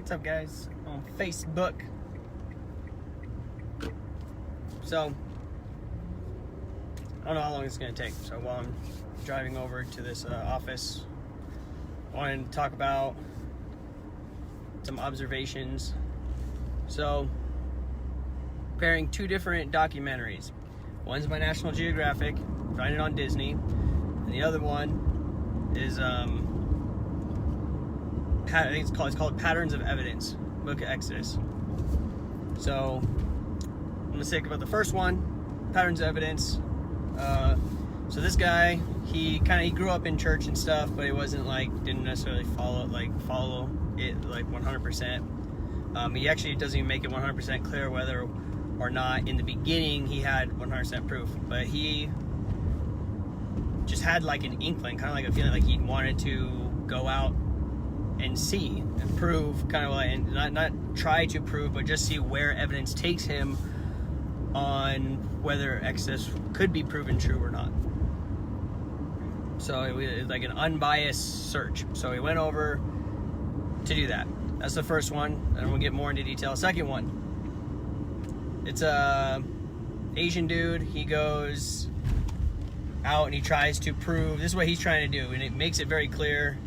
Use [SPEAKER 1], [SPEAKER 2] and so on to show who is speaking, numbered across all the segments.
[SPEAKER 1] What's up, guys? On Facebook. So, I don't know how long it's going to take. So while I'm driving over to this office, I wanted to talk about some observations. So, comparing two different documentaries. One's by National Geographic, find it on Disney, and the other one is I think it's called Patterns of Evidence, Book of Exodus. So I'm gonna say about the first one, Patterns of Evidence. So this guy, he grew up in church and stuff, but he wasn't didn't necessarily follow it 100%. He actually doesn't even make it 100% clear whether or not in the beginning he had 100% proof, but he just had an inkling, kind of like a feeling like he wanted to go out and see and prove, and not try to prove, but just see where evidence takes him on whether Exodus could be proven true or not. So it was like an unbiased search. So he went over to do that. That's the first one, and we'll get more into detail. Second one, it's a Asian dude. He goes out and he tries to prove, this is what he's trying to do, and it makes it very clear.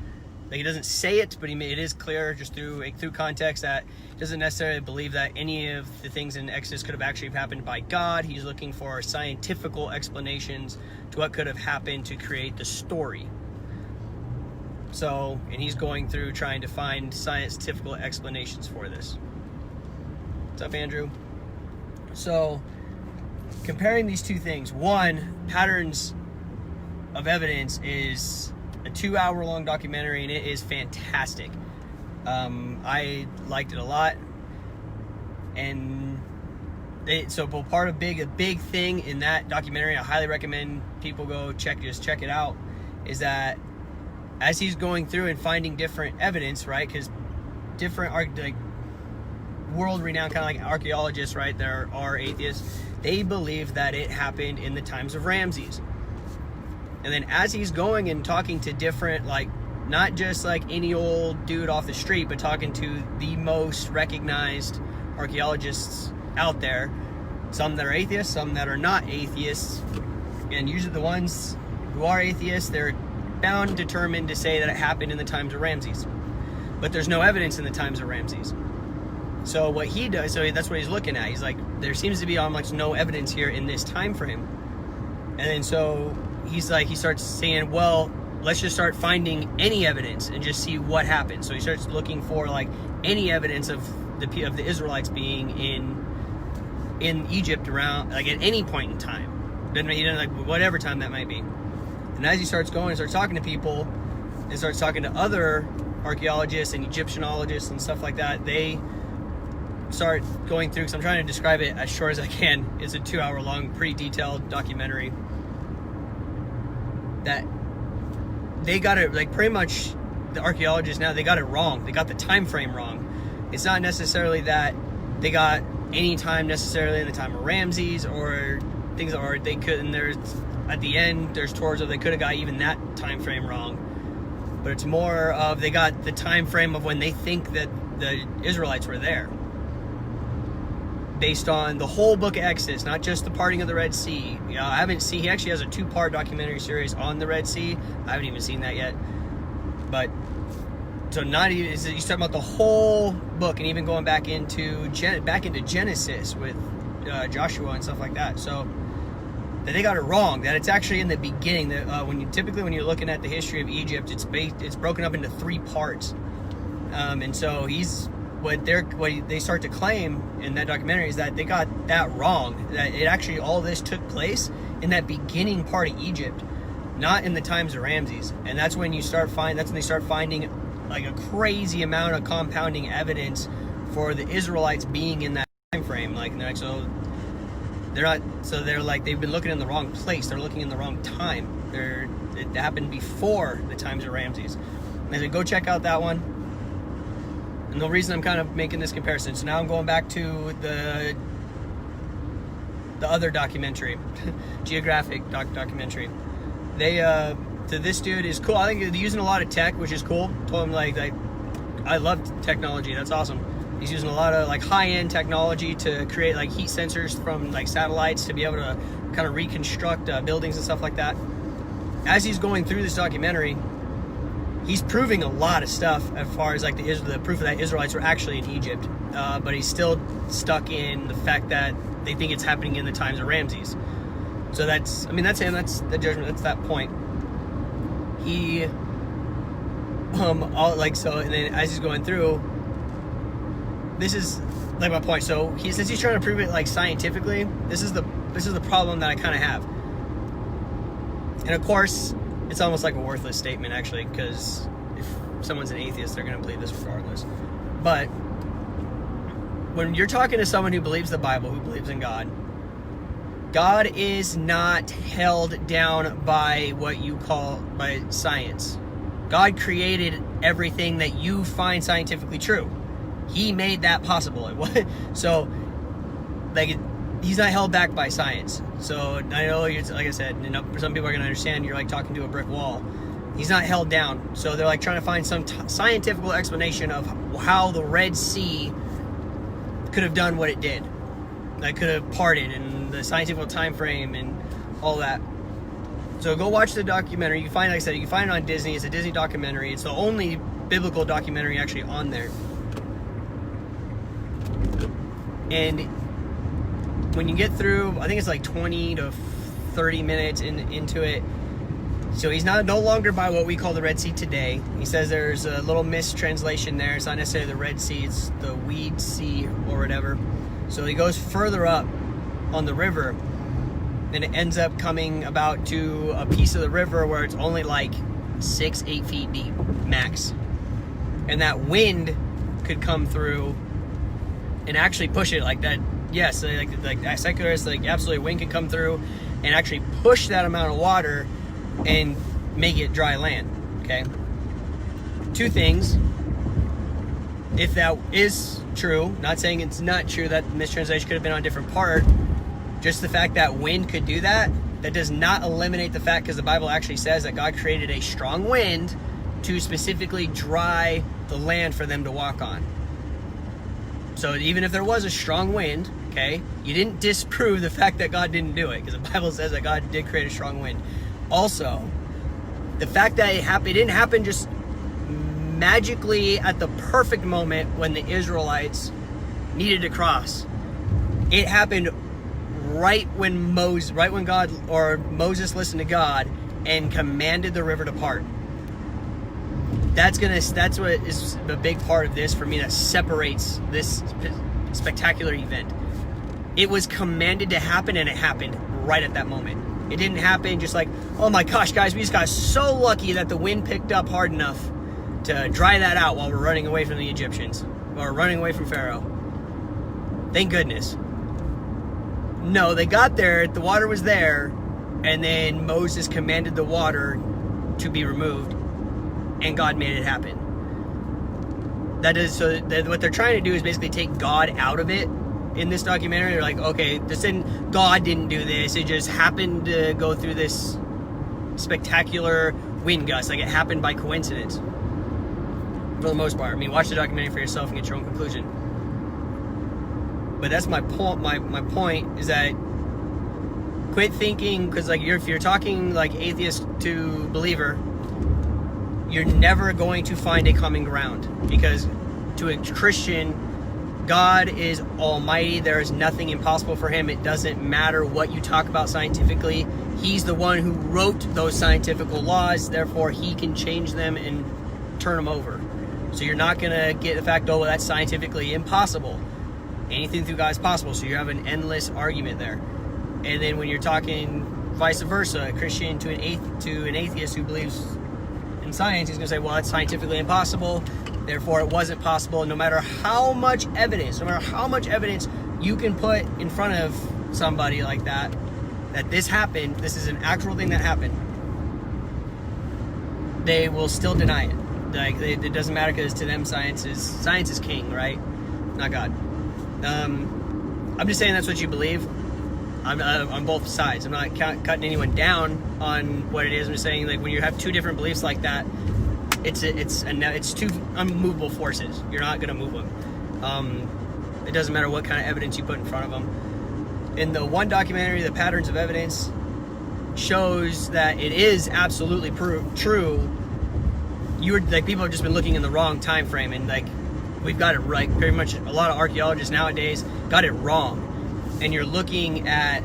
[SPEAKER 1] He doesn't say it, but it is clear just through context that he doesn't necessarily believe that any of the things in Exodus could have actually happened by God. He's looking for scientific explanations to what could have happened to create the story. So, and he's going through trying to find scientific explanations for this. What's up, Andrew? So, comparing these two things, one, Patterns of Evidence is a 2-hour-long documentary, and it is fantastic. I liked it a lot, and part of a big thing in that documentary, I highly recommend people go check it out, is that as he's going through and finding different evidence, right? Because different world-renowned archaeologists, right? There are atheists. They believe that it happened in the times of Ramses. And then as he's going and talking to different, not just any old dude off the street, but talking to the most recognized archaeologists out there, some that are atheists, some that are not atheists, and usually the ones who are atheists, they're bound and determined to say that it happened in the times of Ramses. But there's no evidence in the times of Ramses. So what he does, that's what he's looking at. He's like, there seems to be almost no evidence here in this time frame. And then so he starts saying, well, let's just start finding any evidence and just see what happens. So he starts looking for any evidence of the Israelites being in Egypt around at any point in time. He doesn't whatever time that might be. And as he starts going and starts talking to people and starts talking to other archaeologists and Egyptianologists and stuff like that, they start going through, because I'm trying to describe it as short as I can. It's a 2-hour-long, pretty detailed documentary that they got it, pretty much the archaeologists now, they got it wrong. They got the time frame wrong. It's not necessarily that they got any time necessarily in the time of Ramses or things, or they couldn't. There's at the end there's tours of they could have got even that time frame wrong. But it's more of they got the time frame of when they think that the Israelites were there, based on the whole book of Exodus, not just the parting of the Red Sea. He actually has a 2-part documentary series on the Red Sea. I haven't even seen that yet. But, so not even, he's talking about the whole book, and even going back into Genesis with Joshua and stuff like that. So, that they got it wrong, that it's actually in the beginning. That when you're looking at the history of Egypt, it's broken up into 3 parts. And so what they start to claim in that documentary is that they got that wrong, that it actually, all this took place in that beginning part of Egypt, not in the times of Ramses. And that's when they start finding a crazy amount of compounding evidence for the Israelites being in that time frame. They've been looking in the wrong place. They're looking in the wrong time. It happened before the times of Ramses. And I said, go check out that one. And the reason I'm kind of making this comparison, so now I'm going back to the other documentary, Geographic documentary. They, to this dude is cool. I think they're using a lot of tech, which is cool. Told him I love technology. That's awesome. He's using a lot of like high-end technology to create like heat sensors from like satellites to be able to kind of reconstruct buildings and stuff like that. As he's going through this documentary, he's proving a lot of stuff as far as like the proof that Israelites were actually in Egypt, but he's still stuck in the fact that they think it's happening in the times of Ramses. So that's him. That's the judgment. That's that point. He, and then as he's going through, this is like my point. So since he's trying to prove it like scientifically, this is the problem that I kind of have. And of course, it's almost like a worthless statement actually, because if someone's an atheist, they're going to believe this regardless. But when you're talking to someone who believes the Bible, who believes in God, God is not held down by what you call by science. God created everything that you find scientifically true. He made that possible. So, like, he's not held back by science. So I know, like I said, some people are going to understand you're like talking to a brick wall. He's not held down. So they're like trying to find some scientific explanation of how the Red Sea could have done what it did. That could have parted, and the scientific time frame and all that. So go watch the documentary. You can find, like I said, you can find it on Disney. It's a Disney documentary. It's the only biblical documentary actually on there. And when you get through, I think it's like 20 to 30 minutes into it. So he's no longer by what we call the Red Sea today. He says there's a little mistranslation there. It's not necessarily the Red Sea, it's the Weed Sea or whatever. So he goes further up on the river, and it ends up coming about to a piece of the river where it's only like 6-8 feet deep max. And that wind could come through and actually push it like that. Yes, like secularists, like absolutely, wind can come through and actually push that amount of water and make it dry land. Okay. Two things. If that is true, not saying it's not true, that mistranslation could have been on a different part. Just the fact that wind could do that does not eliminate the fact, because the Bible actually says that God created a strong wind to specifically dry the land for them to walk on. So even if there was a strong wind, okay, you didn't disprove the fact that God didn't do it, because the Bible says that God did create a strong wind. Also, the fact that it didn't happen just magically at the perfect moment when the Israelites needed to cross. It happened right when Moses listened to God and commanded the river to part. That's what is a big part of this for me that separates this spectacular event. It was commanded to happen, and it happened right at that moment. It didn't happen just like, oh my gosh, guys, we just got so lucky that the wind picked up hard enough to dry that out while we're running away from the Egyptians, or running away from Pharaoh. Thank goodness. No, they got there, the water was there, and then Moses commanded the water to be removed, and God made it happen. What they're trying to do is basically take God out of it in this documentary. They're like, okay, God didn't do this, it just happened to go through this spectacular wind gust, like it happened by coincidence. For the most part. I mean, watch the documentary for yourself and get your own conclusion. But that's my point. My point is that quit thinking, because like if you're talking like atheist to believer, you're never going to find a common ground, because to a Christian, God is almighty. There is nothing impossible for him. It doesn't matter what you talk about scientifically. He's the one who wrote those scientific laws, therefore he can change them and turn them over. So you're not going to get the fact, oh, well, that's scientifically impossible. Anything through God is possible. So you have an endless argument there. And then when you're talking vice versa, a Christian to an atheist who believes in science, he's going to say, well, that's scientifically impossible, therefore it wasn't possible. No matter how much evidence you can put in front of somebody like that this happened, this is an actual thing that happened, they will still deny it. Like, it doesn't matter, because to them science is king, right? Not God. I'm just saying that's what you believe. I'm on both sides. I'm not cutting anyone down on what it is. I'm just saying, like, when you have two different beliefs like that, it's two unmovable forces. You're not gonna move them. It doesn't matter what kind of evidence you put in front of them. In the one documentary, the patterns of evidence shows that it is absolutely true. People have just been looking in the wrong time frame, and like we've got it right. Pretty much a lot of archaeologists nowadays got it wrong. And you're looking at,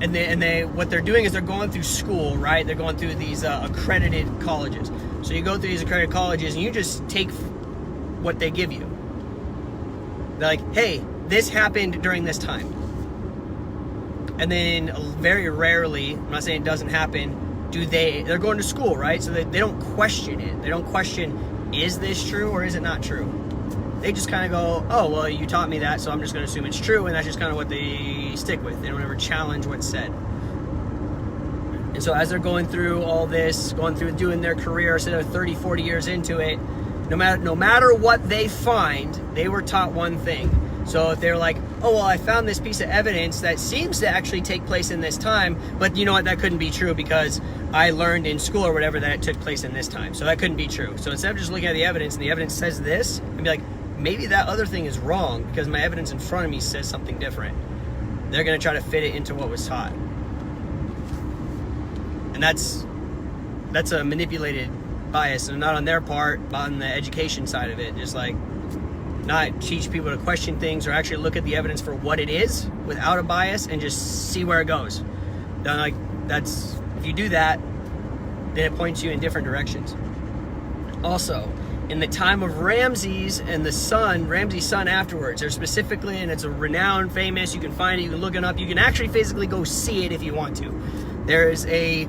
[SPEAKER 1] and they what they're doing is they're going through school, right? They're going through these accredited colleges. So you go through these accredited colleges and you just take what they give you. They're like, hey, this happened during this time. And then very rarely, I'm not saying it doesn't happen, they're going to school, right? So they don't question it. They don't question, is this true or is it not true? They just kind of go, oh, well, you taught me that, so I'm just going to assume it's true, and that's just kind of what they stick with. They don't ever challenge what's said. And so as they're going through all this, going through doing their career, so they're 30, 40 years into it, no matter what they find, they were taught one thing. So if they're like, oh, well, I found this piece of evidence that seems to actually take place in this time, but you know what, that couldn't be true because I learned in school or whatever that it took place in this time. So that couldn't be true. So instead of just looking at the evidence and the evidence says this, and be like, maybe that other thing is wrong because my evidence in front of me says something different. They're going to try to fit it into what was taught. And that's a manipulated bias, and not on their part, but on the education side of it. Just like not teach people to question things or actually look at the evidence for what it is without a bias and just see where it goes. Then if you do that, then it points you in different directions. Also, in the time of Ramses and Ramses' son afterwards, there's specifically, and it's a renowned, famous, you can find it, you can look it up, you can actually physically go see it if you want to. There's a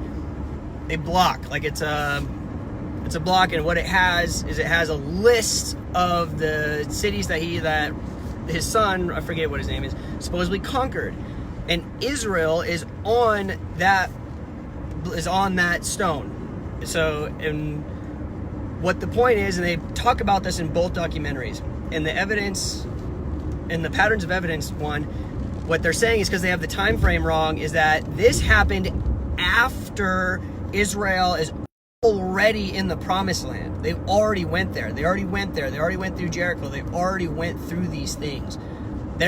[SPEAKER 1] block, like it's a block, and what it has is it has a list of the cities that his son, I forget what his name is, supposedly conquered. And Israel is on that stone. So, and what the point is, and they talk about this in both documentaries, in the evidence, in the patterns of evidence one, what they're saying is because they have the time frame wrong, is that this happened after Israel is already in the promised land. They've already went there. They already went through Jericho. They already went through these things.